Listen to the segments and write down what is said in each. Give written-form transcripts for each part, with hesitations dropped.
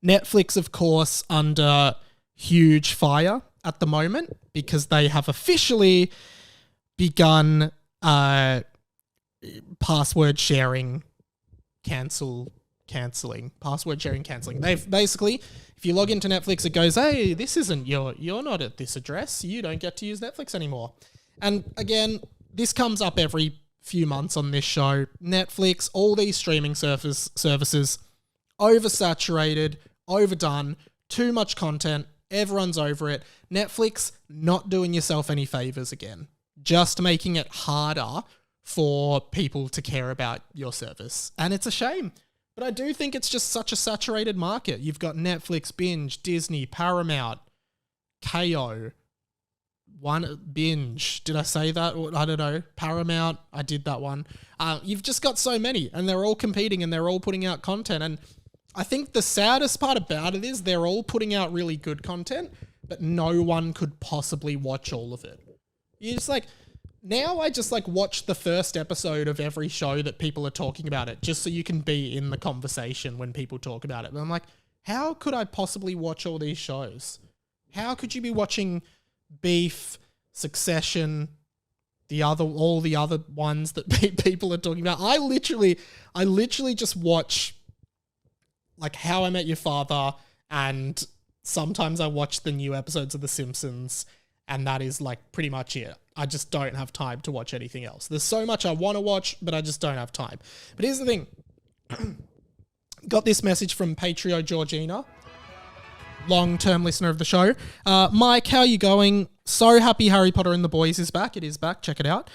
Netflix, of course, under huge fire at the moment because they have officially begun password sharing cancelling. Password sharing cancelling. They've basically, if you log into Netflix, it goes, hey, this isn't you're not at this address. You don't get to use Netflix anymore. And again, this comes up every few months on this show. Netflix, all these streaming services, oversaturated, overdone, too much content. Everyone's over it. Netflix, not doing yourself any favors again. Just making it harder for people to care about your service. And it's a shame. But I do think it's just such a saturated market. You've got Netflix, Binge, Disney, Paramount, KO, Binge. Did I say that? I don't know. Paramount. I did that one. You've just got so many and they're all competing and they're all putting out content. And I think the saddest part about it is they're all putting out really good content, but no one could possibly watch all of it. You're just like, now I just like watch the first episode of every show that people are talking about it, just so you can be in the conversation when people talk about it. But I'm like, how could I possibly watch all these shows? How could you be watching Beef, Succession, all the other ones that people are talking about? I literally just watch like How I Met Your Father, and sometimes I watch the new episodes of The Simpsons, and that is like pretty much it. I just don't have time to watch anything else. There's so much I want to watch, but I just don't have time. But here's the thing. Got this message from Patrio Georgina, long-term listener of the show. Mike, how are you going? So happy Harry Potter and the Boys is back. It is back. Check it out.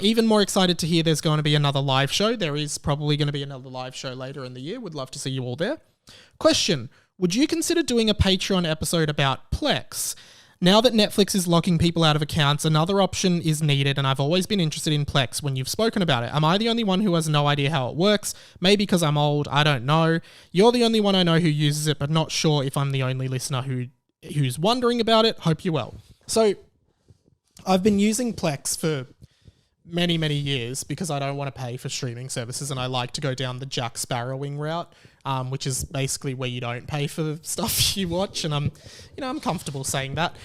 Even more excited to hear there's going to be another live show. There is probably going to be another live show later in the year. Would love to see you all there. Question. Would you consider doing a Patreon episode about Plex? Now that Netflix is locking people out of accounts, another option is needed, and I've always been interested in Plex when you've spoken about it. Am I the only one who has no idea how it works? Maybe because I'm old, I don't know. You're the only one I know who uses it, but not sure if I'm the only listener who's wondering about it. Hope you're well. So, I've been using Plex for many, many years because I don't want to pay for streaming services, and I like to go down the Jack Sparrowing route, which is basically where you don't pay for the stuff you watch, and I'm comfortable saying that.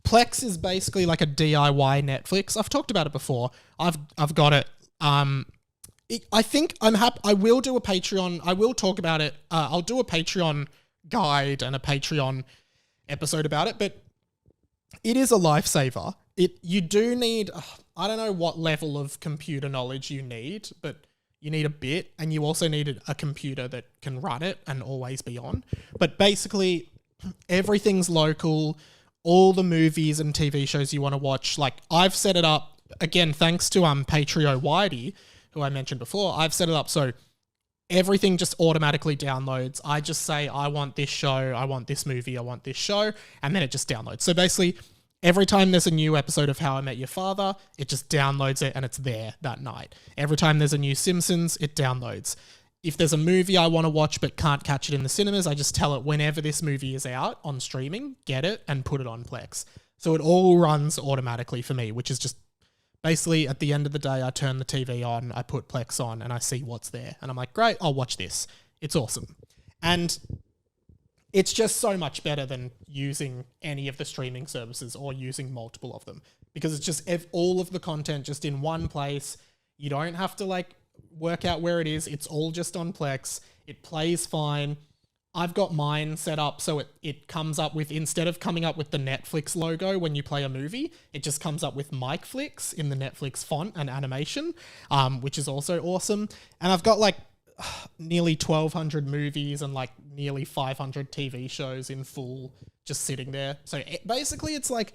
Plex is basically like a DIY Netflix. I've talked about it before. I've got it. I think I'm happy. I will do a Patreon. I will talk about it. I'll do a Patreon guide and a Patreon episode about it, but it is a lifesaver. You do need, I don't know what level of computer knowledge you need, but you need a bit, and you also need a computer that can run it and always be on. But basically, everything's local. All the movies and TV shows you want to watch, like I've set it up, again, thanks to Patrio Whitey, who I mentioned before, I've set it up so everything just automatically downloads. I just say, I want this show, I want this movie, I want this show, and then it just downloads. So basically, every time there's a new episode of How I Met Your Father, it just downloads it and it's there that night. Every time there's a new Simpsons, it downloads. If there's a movie I want to watch but can't catch it in the cinemas, I just tell it whenever this movie is out on streaming, get it and put it on Plex. So it all runs automatically for me, which is just basically at the end of the day, I turn the TV on, I put Plex on and I see what's there. And I'm like, great, I'll watch this. It's awesome. And it's just so much better than using any of the streaming services or using multiple of them, because it's just all of the content just in one place. You don't have to like work out where it is. It's all just on Plex. It plays fine. I've got mine set up so it comes up with, instead of coming up with the Netflix logo when you play a movie, it just comes up with MikeFlix in the Netflix font and animation, which is also awesome. And I've got like nearly 1,200 movies and like nearly 500 TV shows in full just sitting there. So basically it's like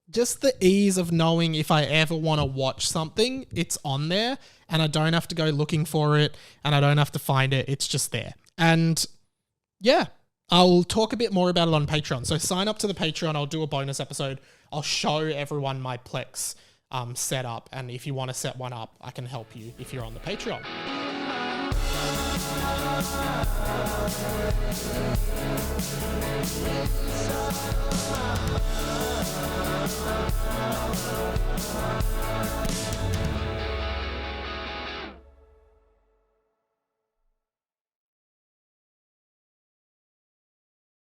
just the ease of knowing if I ever want to watch something, it's on there and I don't have to go looking for it and I don't have to find it. It's just there. And yeah, I'll talk a bit more about it on Patreon. So sign up to the Patreon. I'll do a bonus episode. I'll show everyone my Plex setup. And if you want to set one up, I can help you if you're on the Patreon.